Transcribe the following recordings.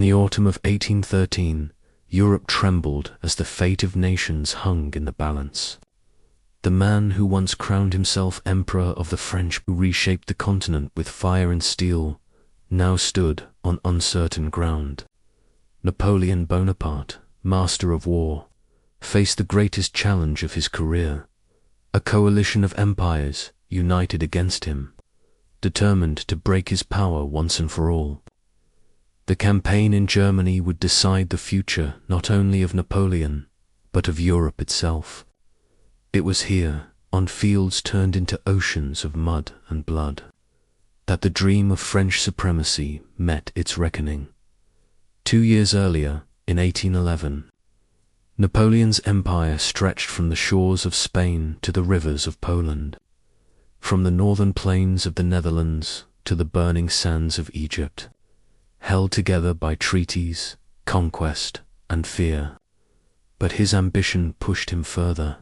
the autumn of 1813, Europe trembled as the fate of nations hung in the balance. The man who once crowned himself Emperor of the French, who reshaped the continent with fire and steel, now stood on uncertain ground. Napoleon Bonaparte, master of war, faced the greatest challenge of his career, a coalition of empires united against him, determined to break his power once and for all. The campaign in Germany would decide the future not only of Napoleon, but of Europe itself. It was here, on fields turned into oceans of mud and blood, that the dream of French supremacy met its reckoning. 2 years earlier, in 1811, Napoleon's empire stretched from the shores of Spain to the rivers of Poland, from the northern plains of the Netherlands to the burning sands of Egypt, held together by treaties, conquest, and fear. But his ambition pushed him further.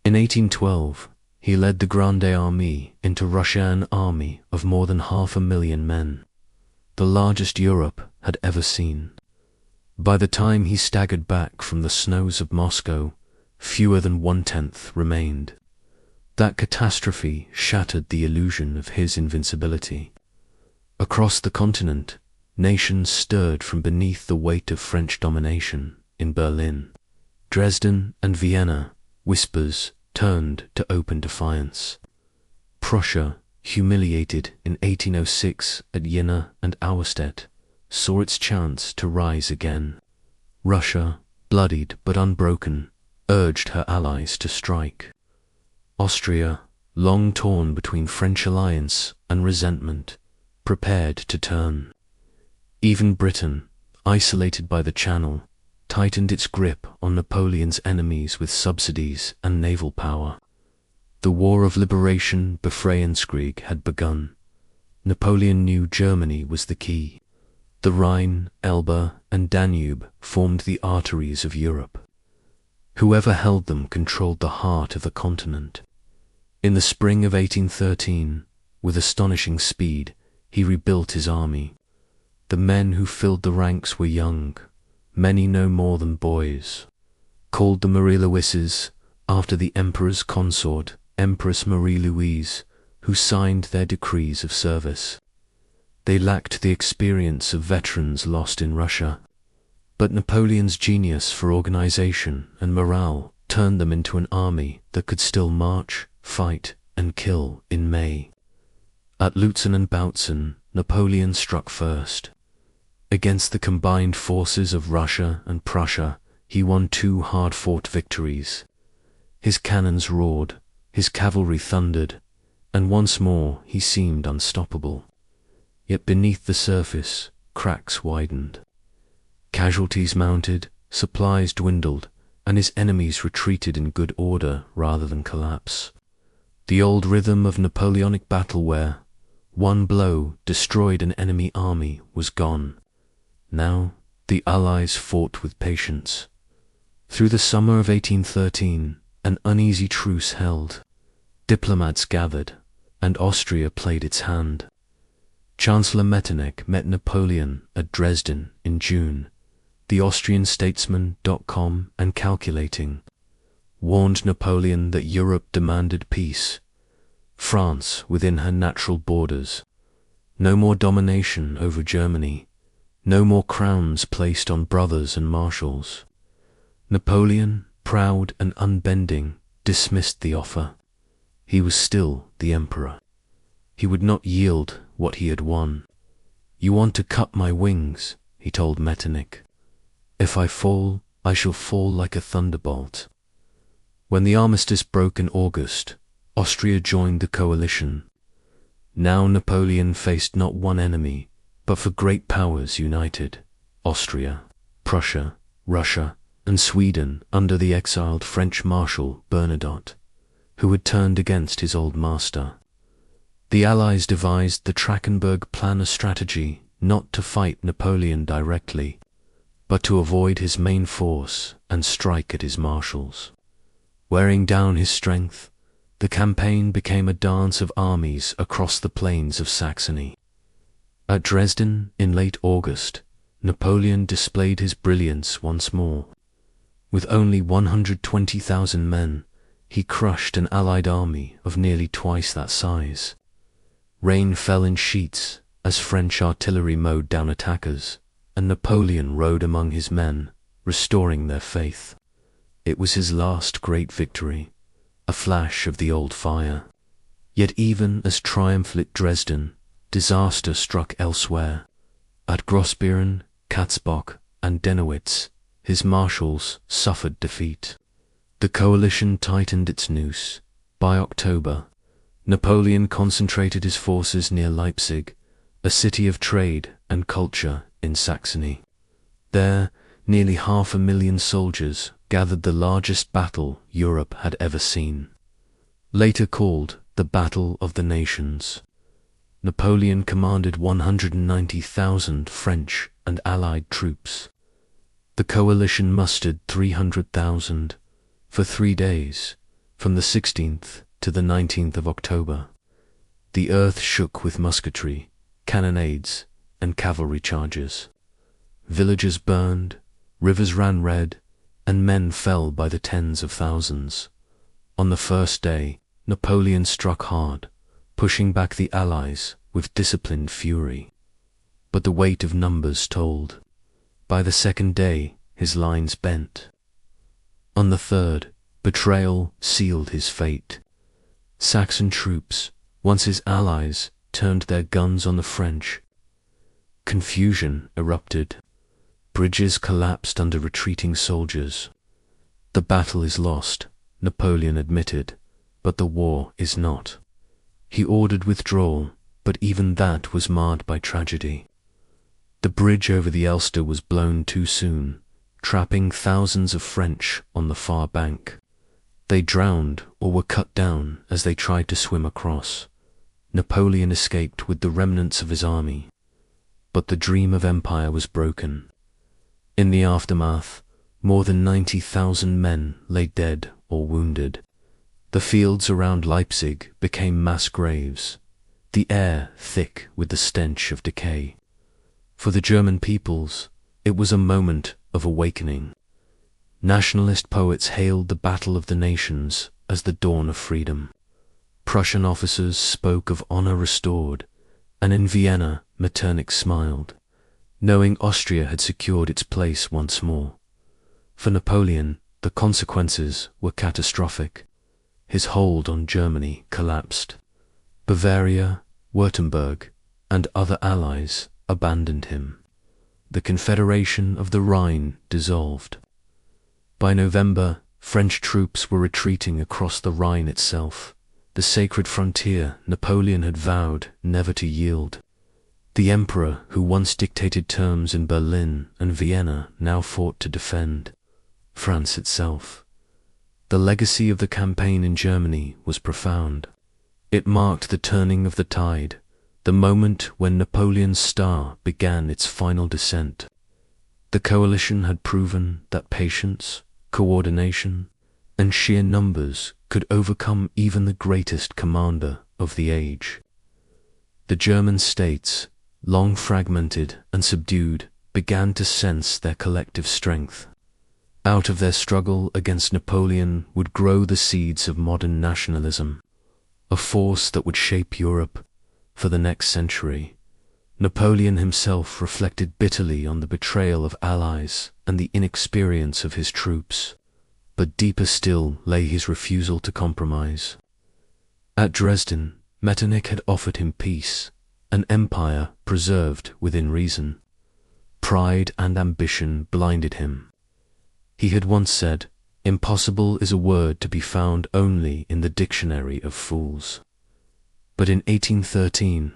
In 1812, he led the Grande Armée into Russia, an army of more than 500,000 men, the largest Europe had ever seen. By the time he staggered back from the snows of Moscow, fewer than 1/10 remained. That catastrophe shattered the illusion of his invincibility. Across the continent, nations stirred from beneath the weight of French domination. In Berlin, Dresden, and Vienna, whispers turned to open defiance. Prussia, humiliated in 1806 at Jena and Auerstedt, saw its chance to rise again. Russia, bloodied but unbroken, urged her allies to strike. Austria, long torn between French alliance and resentment, prepared to turn. Even Britain, isolated by the Channel, tightened its grip on Napoleon's enemies with subsidies and naval power. The War of Liberation, Befreiungskrieg, had begun. Napoleon knew Germany was the key. The Rhine, Elbe, and Danube formed the arteries of Europe. Whoever held them controlled the heart of the continent. In the spring of 1813, with astonishing speed, he rebuilt his army. The men who filled the ranks were young, many no more than boys, called the Marie-Louises, after the emperor's consort, Empress Marie-Louise, who signed their decrees of service. They lacked the experience of veterans lost in Russia, but Napoleon's genius for organization and morale turned them into an army that could still march, fight, and kill in May. At Lutzen and Bautzen, Napoleon struck first. Against the combined forces of Russia and Prussia, he won 2 hard-fought victories. His cannons roared, his cavalry thundered, and once more he seemed unstoppable. Yet beneath the surface, cracks widened. Casualties mounted, supplies dwindled, and his enemies retreated in good order rather than collapse. The old rhythm of Napoleonic battle where one blow destroyed an enemy army was gone. Now the Allies fought with patience. Through the summer of 1813, an uneasy truce held. Diplomats gathered, and Austria played its hand. Chancellor Metternich met Napoleon at Dresden in June. The Austrian statesman, and calculating, warned Napoleon that Europe demanded peace. France within her natural borders. No more domination over Germany. No more crowns placed on brothers and marshals. Napoleon, proud and unbending, dismissed the offer. He was still the emperor. He would not yield what he had won. "You want to cut my wings," he told Metternich. "If I fall, I shall fall like a thunderbolt." When the armistice broke in August, Austria joined the coalition. Now Napoleon faced not one enemy, but for great powers united: Austria, Prussia, Russia, and Sweden under the exiled French Marshal Bernadotte, who had turned against his old master. The Allies devised the Trachenberg Plan, a strategy not to fight Napoleon directly, but to avoid his main force and strike at his marshals. Wearing down his strength, the campaign became a dance of armies across the plains of Saxony. At Dresden, in late August, Napoleon displayed his brilliance once more. With only 120,000 men, he crushed an Allied army of nearly twice that size. Rain fell in sheets as French artillery mowed down attackers, and Napoleon rode among his men, restoring their faith. It was his last great victory, a flash of the old fire. Yet even as triumph lit Dresden, disaster struck elsewhere. At Grossbeeren, Katzbach, and Dennewitz, his marshals suffered defeat. The coalition tightened its noose. By October, Napoleon concentrated his forces near Leipzig, a city of trade and culture in Saxony. There, nearly 500,000 soldiers gathered the largest battle Europe had ever seen. Later called the Battle of the Nations, Napoleon commanded 190,000 French and Allied troops. The coalition mustered 300,000 for 3 days, from the 16th to the 19th of October. The earth shook with musketry, cannonades, and cavalry charges. Villages burned, rivers ran red, and men fell by the tens of thousands. On the first day, Napoleon struck hard, pushing back the Allies with disciplined fury. But the weight of numbers told. By the second day, his lines bent. On the third, betrayal sealed his fate. Saxon troops, once his allies, turned their guns on the French. Confusion erupted. Bridges collapsed under retreating soldiers. The battle is lost, Napoleon admitted, but the war is not. He ordered withdrawal, but even that was marred by tragedy. The bridge over the Elster was blown too soon, trapping thousands of French on the far bank. They drowned or were cut down as they tried to swim across. Napoleon escaped with the remnants of his army, but the dream of empire was broken. In the aftermath, more than 90,000 men lay dead or wounded. The fields around Leipzig became mass graves, the air thick with the stench of decay. For the German peoples, it was a moment of awakening. Nationalist poets hailed the Battle of the Nations as the dawn of freedom. Prussian officers spoke of honor restored, and in Vienna Metternich smiled, knowing Austria had secured its place once more. For Napoleon, the consequences were catastrophic. His hold on Germany collapsed. Bavaria, Württemberg, and other allies abandoned him. The Confederation of the Rhine dissolved. By November, French troops were retreating across the Rhine itself, the sacred frontier Napoleon had vowed never to yield. The emperor who once dictated terms in Berlin and Vienna now fought to defend France itself. The legacy of the campaign in Germany was profound. It marked the turning of the tide, the moment when Napoleon's star began its final descent. The coalition had proven that patience, coordination, and sheer numbers could overcome even the greatest commander of the age. The German states, long fragmented and subdued, began to sense their collective strength. Out of their struggle against Napoleon would grow the seeds of modern nationalism, a force that would shape Europe for the next century. Napoleon himself reflected bitterly on the betrayal of allies and the inexperience of his troops, but deeper still lay his refusal to compromise. At Dresden, Metternich had offered him peace, an empire preserved within reason. Pride and ambition blinded him. He had once said, "Impossible is a word to be found only in the dictionary of fools." But in 1813,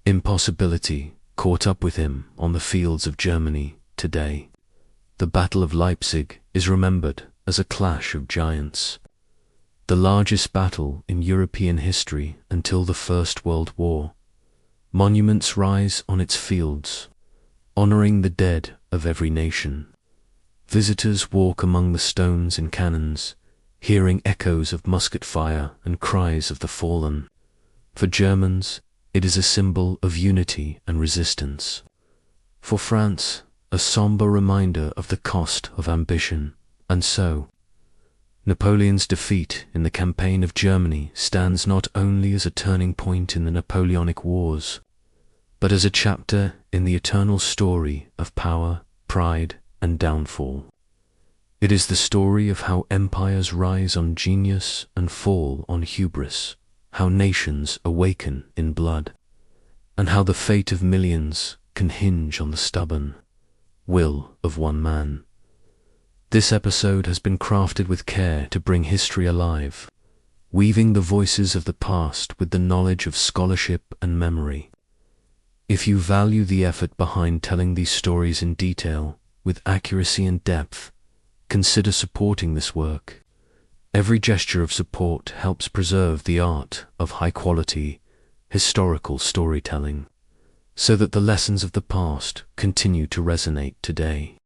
impossibility caught up with him on the fields of Germany today. The Battle of Leipzig is remembered as a clash of giants, the largest battle in European history until the First World War. Monuments rise on its fields, honoring the dead of every nation. Visitors walk among the stones and cannons, hearing echoes of musket fire and cries of the fallen. For Germans, it is a symbol of unity and resistance. For France, a somber reminder of the cost of ambition. And so, Napoleon's defeat in the campaign of Germany stands not only as a turning point in the Napoleonic Wars, but as a chapter in the eternal story of power, pride, and downfall. It is the story of how empires rise on genius and fall on hubris, how nations awaken in blood, and how the fate of millions can hinge on the stubborn will of one man. This episode has been crafted with care to bring history alive, weaving the voices of the past with the knowledge of scholarship and memory. If you value the effort behind telling these stories in detail, with accuracy and depth, consider supporting this work. Every gesture of support helps preserve the art of high-quality, historical storytelling, so that the lessons of the past continue to resonate today.